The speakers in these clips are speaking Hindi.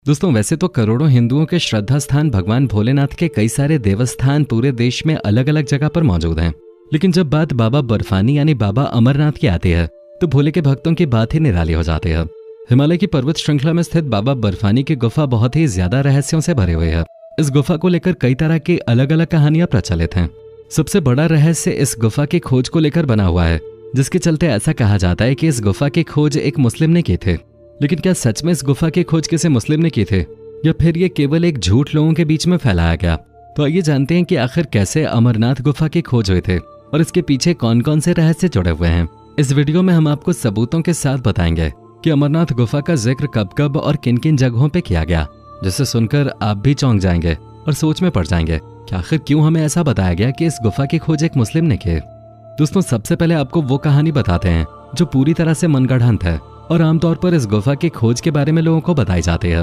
दोस्तों वैसे तो करोड़ों हिंदुओं के श्रद्धा स्थान भगवान भोलेनाथ के कई सारे देवस्थान पूरे देश में अलग अलग जगह पर मौजूद हैं। लेकिन जब बात बाबा बर्फानी यानी बाबा अमरनाथ की आती है तो भोले के भक्तों की बात ही निराली हो जाती है। हिमालय की पर्वत श्रृंखला में स्थित बाबा बर्फानी की गुफा बहुत ही ज्यादा रहस्यों से भरी हुई है। इस गुफा को लेकर कई तरह की अलग अलग कहानियां प्रचलित हैं। सबसे बड़ा रहस्य इस गुफा की खोज को लेकर बना हुआ है, जिसके चलते ऐसा कहा जाता है कि इस गुफा की खोज एक मुस्लिम ने की थी। लेकिन क्या सच में इस गुफा की खोज किसी मुस्लिम ने की थी या फिर ये केवल एक झूठ लोगों के बीच में फैलाया गया? तो आइए जानते हैं कि आखिर कैसे अमरनाथ गुफा की खोज हुई थी और इसके पीछे कौन कौन से रहस्य जुड़े हुए हैं। इस वीडियो में हम आपको सबूतों के साथ बताएंगे कि अमरनाथ गुफा का जिक्र कब कब और किन किन जगहों पे किया गया, जिसे सुनकर आप भी चौंक जाएंगे और सोच में पड़ जाएंगे कि आखिर क्यों हमें ऐसा बताया गया कि इस गुफा की खोज एक मुस्लिम ने की। दोस्तों सबसे पहले आपको वो कहानी बताते हैं जो पूरी तरह से मनगढ़ंत है और आमतौर पर इस गुफा की खोज के बारे में लोगों को बताई जाती है।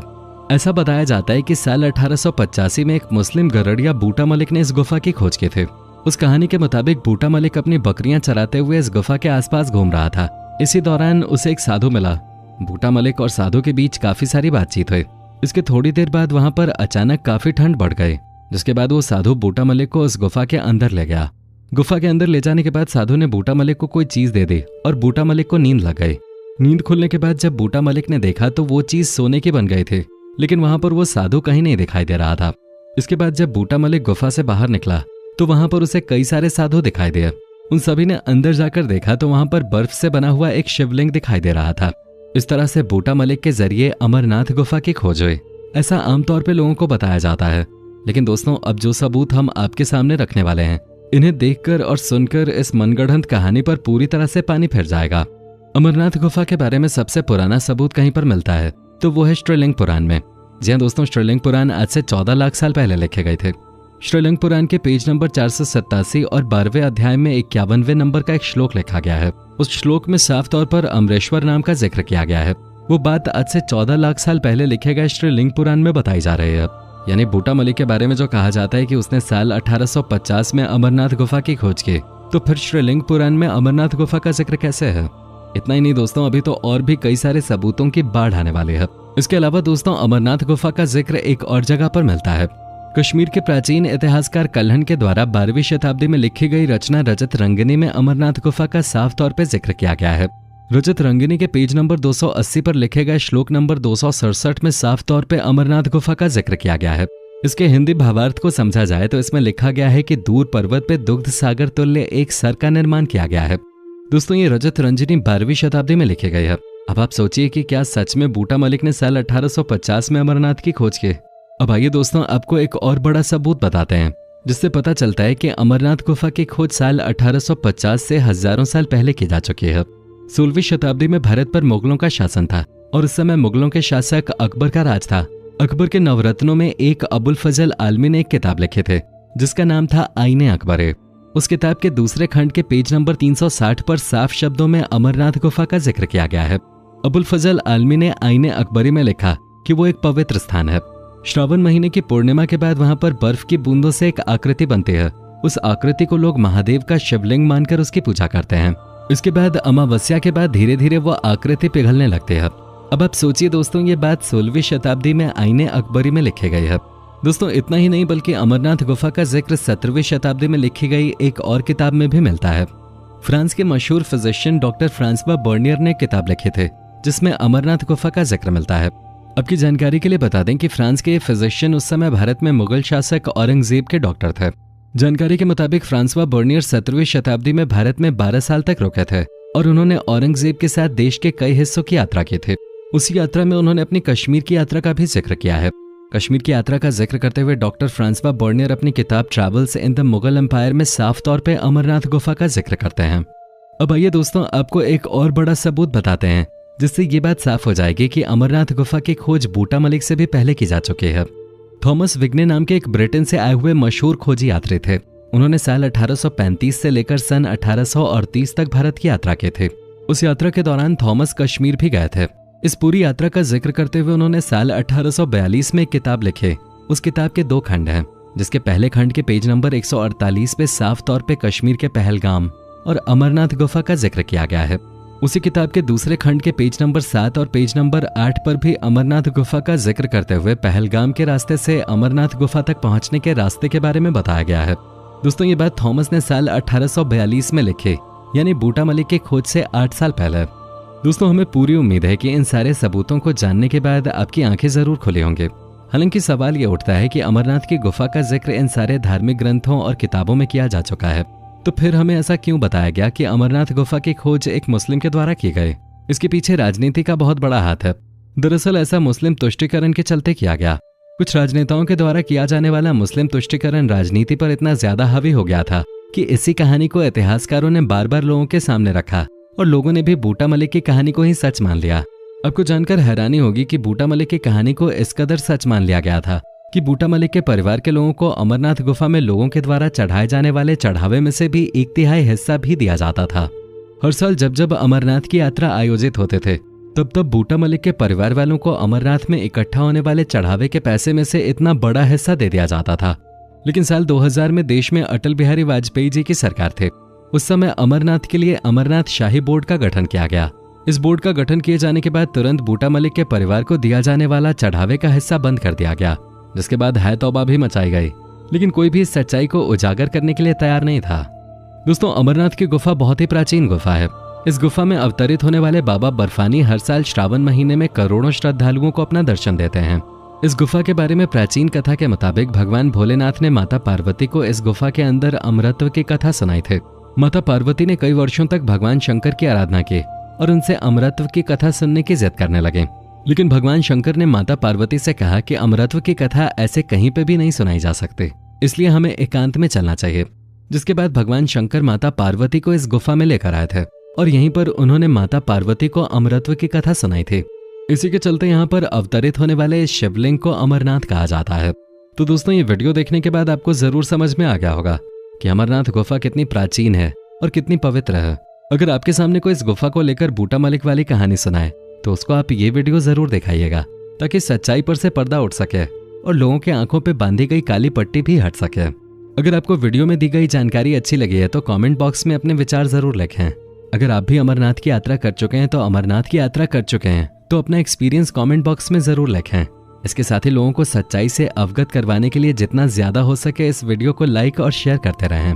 ऐसा बताया जाता है कि साल 1885 में एक मुस्लिम गरड़िया बूटा मलिक ने इस गुफा की खोज की थी। उस कहानी के मुताबिक बूटा मलिक अपनी बकरियां चराते हुए इस गुफा के आसपास घूम रहा था। इसी दौरान उसे एक साधु मिला। बूटा मलिक और साधु के बीच काफी सारी बातचीत हुई। इसके थोड़ी देर बाद वहां पर अचानक काफी ठंड बढ़ गई, जिसके बाद वो साधु बूटा मलिक को उस गुफा के अंदर ले गया। गुफा के अंदर ले जाने के बाद साधु ने बूटा मलिक को कोई चीज दे दी और बूटा मलिक को नींद लग गई। नींद खुलने के बाद जब बूटा मलिक ने देखा तो वो चीज सोने की बन गई थी, लेकिन वहां पर वो साधु कहीं नहीं दिखाई दे रहा था। इसके बाद जब बूटा मलिक गुफा से बाहर निकला तो वहां पर उसे कई सारे साधु दिखाई दिए। उन सभी ने अंदर जाकर देखा तो वहां पर बर्फ से बना हुआ एक शिवलिंग दिखाई दे रहा था। इस तरह से बूटा मलिक के जरिए अमरनाथ गुफा की खोज हुई, ऐसा आमतौर पर लोगों को बताया जाता है। लेकिन दोस्तों अब जो सबूत हम आपके सामने रखने वाले हैं, इन्हें देखकर और सुनकर इस मनगढ़ंत कहानी पर पूरी तरह से पानी फिर जाएगा। अमरनाथ गुफा के बारे में सबसे पुराना सबूत कहीं पर मिलता है तो वो है श्रीलिंग पुराण में। जी हाँ दोस्तों, श्रीलिंग पुराण आज से 14 लाख साल पहले लिखे गए थे। श्रीलिंग पुराण के पेज नंबर 487 और 12वें अध्याय में 51वें नंबर का एक श्लोक लिखा गया है। उस श्लोक में साफ तौर पर अमरेश्वर नाम का जिक्र किया गया है। वो बात आज से 14 लाख साल पहले लिखे गए श्रीलिंग पुराण में बताई जा रही है। यानी बूटा मलिक के बारे में जो कहा जाता है कि उसने साल 1850 में अमरनाथ गुफा की खोज की, तो फिर श्रीलिंग पुराण में अमरनाथ गुफा का जिक्र कैसे है? इतना ही नहीं दोस्तों, अभी तो और भी कई सारे सबूतों की बाढ़ आने वाली है। इसके अलावा दोस्तों अमरनाथ गुफा का जिक्र एक और जगह पर मिलता है। कश्मीर के प्राचीन इतिहासकार कल्हण के द्वारा 12वीं शताब्दी में लिखी गई रचना रजत रंगिनी में अमरनाथ गुफा का साफ तौर पर जिक्र किया गया है। रजत रंगिनी के पेज नंबर 280 पर लिखे गए श्लोक नंबर 267 में साफ तौर पे अमरनाथ गुफा का जिक्र किया गया है। इसके हिंदी भावार्थ को समझा जाए तो इसमें लिखा गया है कि दूर पर्वत पे दुग्ध सागर तुल्य एक सर का निर्माण किया गया है। दोस्तों ये रजत रंगिनी 12वीं शताब्दी में लिखी गई है। अब आप सोचिए कि क्या सच में बूटा मलिक ने साल 1850 में अमरनाथ की खोज की? अब आइए दोस्तों आपको एक और बड़ा सबूत बताते हैं, जिससे पता चलता है कि अमरनाथ गुफा की खोज साल 1850 से हजारों साल पहले की जा चुकी है। 16वीं शताब्दी में भारत पर मुगलों का शासन था और उस समय मुगलों के शासक अकबर का राज था। अकबर के नवरत्नों में एक अबुल फजल आलमी ने एक किताब लिखे थे जिसका नाम था आईने अकबर। उस किताब के दूसरे खंड के पेज नंबर 360 पर साफ शब्दों में अमरनाथ गुफा का जिक्र किया गया है। अबुल फजल आलमी ने आईने अकबरी में लिखा कि वो एक पवित्र स्थान है। श्रावण महीने की पूर्णिमा के बाद वहां पर बर्फ की बूंदों से एक आकृति बनती है। उस आकृति को लोग महादेव का शिवलिंग मानकर उसकी पूजा करते हैं। इसके बाद अमावस्या के बाद धीरे धीरे वो आकृति पिघलने लगती है। अब आप सोचिए दोस्तों, ये बात 16वीं शताब्दी में आईने अकबरी में लिखी गई है। दोस्तों इतना ही नहीं बल्कि अमरनाथ गुफा का जिक्र 17वीं शताब्दी में लिखी गई एक और किताब में भी मिलता है। फ्रांस के मशहूर फिजिशियन डॉक्टर फ्रांसवा बर्नियर ने किताब लिखी थी जिसमें अमरनाथ गुफा का जिक्र मिलता है। आपकी जानकारी के लिए बता दें कि फ्रांस के फिजिशियन उस समय भारत में मुगल शासक औरंगजेब के डॉक्टर थे। जानकारी के मुताबिक फ्रांसवा बर्नियर 17वीं शताब्दी में भारत में 12 साल तक रुके थे और उन्होंने औरंगजेब के साथ देश के कई हिस्सों की यात्रा की थी। उसी यात्रा में उन्होंने अपनी कश्मीर की यात्रा का भी जिक्र किया है। कश्मीर की यात्रा का जिक्र करते हुए डॉक्टर फ्रांसवा बर्नियर अपनी किताब Travels in the Mughal Empire में साफ तौर पे अमरनाथ गुफा का जिक्र करते हैं। अब आइए दोस्तों आपको एक और बड़ा सबूत बताते हैं जिससे ये बात साफ हो जाएगी कि अमरनाथ गुफा की खोज बूटा मलिक से भी पहले की जा चुकी है। थॉमस विग्ने नाम के एक ब्रिटेन से आए हुए मशहूर खोजी यात्री थे। उन्होंने साल 1835 से लेकर सन 1838 तक भारत की यात्रा की थी। उस यात्रा के दौरान थॉमस कश्मीर भी गए थे। इस पूरी यात्रा का जिक्र करते हुए उन्होंने साल 1842 में एक किताब लिखी। उस किताब के 2 खंड हैं, जिसके पहले खंड के पेज नंबर 148 पे साफ तौर पे कश्मीर के पहलगाम और अमरनाथ गुफा का जिक्र किया गया है। उसी किताब के दूसरे खंड के पेज नंबर 7 और पेज नंबर 8 पर भी अमरनाथ गुफा का जिक्र करते हुए पहलगाम के रास्ते से अमरनाथ गुफा तक पहुंचने के रास्ते के बारे में बताया गया है। दोस्तों, ये बात थॉमस ने साल 1842 में लिखी, यानी बूटा मलिक की खोज से 8 साल पहले। दोस्तों, हमें पूरी उम्मीद है कि इन सारे सबूतों को जानने के बाद आपकी आंखें जरूर खुली होंगी। हालांकि सवाल ये उठता है कि अमरनाथ की गुफा का जिक्र इन सारे धार्मिक ग्रंथों और किताबों में किया जा चुका है, तो फिर हमें ऐसा क्यों बताया गया कि अमरनाथ गुफा की खोज एक मुस्लिम के द्वारा की गई? इसके पीछे राजनीति का बहुत बड़ा हाथ है। दरअसल ऐसा मुस्लिम तुष्टीकरण के चलते किया गया। कुछ राजनेताओं के द्वारा किया जाने वाला मुस्लिम तुष्टीकरण राजनीति पर इतना ज्यादा हावी हो गया था कि इसी कहानी को इतिहासकारों ने बार बार लोगों के सामने रखा और लोगों ने भी बूटा मलिक की कहानी को ही सच मान लिया। आपको जानकर हैरानी होगी कि बूटा मलिक की कहानी को इस कदर सच मान लिया गया था कि बूटा मलिक के परिवार के लोगों को अमरनाथ गुफा में लोगों के द्वारा चढ़ाए जाने वाले चढ़ावे में से भी 1/3 हिस्सा भी दिया जाता था। हर साल जब जब अमरनाथ की यात्रा आयोजित होते थे, तब तब बूटा मलिक के परिवार वालों को अमरनाथ में इकट्ठा होने वाले चढ़ावे के पैसे में से इतना बड़ा हिस्सा दे दिया जाता था। लेकिन साल 2000 में देश में अटल बिहारी वाजपेयी जी की सरकार थे। उस समय अमरनाथ के लिए अमरनाथ शाही बोर्ड का गठन किया गया। इस बोर्ड का गठन किए जाने के बाद तुरंत बूटा मलिक के परिवार को दिया जाने वाला चढ़ावे का हिस्सा बंद कर दिया गया, जिसके बाद है तौबा भी मचाई गई। लेकिन कोई भी इस सच्चाई को उजागर करने के लिए तैयार नहीं था। दोस्तों, अमरनाथ की गुफा बहुत ही प्राचीन गुफा है। इस गुफा में अवतरित होने वाले बाबा बर्फानी हर साल श्रावण महीने में करोड़ों श्रद्धालुओं को अपना दर्शन देते हैं। इस गुफा के बारे में प्राचीन कथा के मुताबिक भगवान भोलेनाथ ने माता पार्वती को इस गुफा के अंदर अमरत्व की कथा सुनाई थी। माता पार्वती ने कई वर्षों तक भगवान शंकर की आराधना की और उनसे अमरत्व की कथा सुनने की जिद करने लगे। लेकिन भगवान शंकर ने माता पार्वती से कहा कि अमरत्व की कथा ऐसे कहीं पे भी नहीं सुनाई जा सकती, इसलिए हमें एकांत में चलना चाहिए। जिसके बाद भगवान शंकर माता पार्वती को इस गुफा में लेकर आए थे और यहीं पर उन्होंने माता पार्वती को अमरत्व की कथा सुनाई थी। इसी के चलते यहाँ पर अवतरित होने वाले इस शिवलिंग को अमरनाथ कहा जाता है। तो दोस्तों, ये वीडियो देखने के बाद आपको जरूर समझ में आ गया होगा कि अमरनाथ गुफा कितनी प्राचीन है और कितनी पवित्र है। अगर आपके सामने कोई इस गुफा को लेकर बूटा मलिक वाली कहानी सुनाए तो उसको आप ये वीडियो जरूर दिखाइएगा, ताकि सच्चाई पर से पर्दा उठ सके और लोगों के आंखों पे बांधी गई काली पट्टी भी हट सके। अगर आपको वीडियो में दी गई जानकारी अच्छी लगी है तो कमेंट बॉक्स में अपने विचार जरूर लिखें। अगर आप भी अमरनाथ की यात्रा कर चुके हैं तो अपना एक्सपीरियंस कमेंट बॉक्स में जरूर लिखें। इसके साथ ही लोगों को सच्चाई से अवगत करवाने के लिए जितना ज्यादा हो सके इस वीडियो को लाइक और शेयर करते रहें।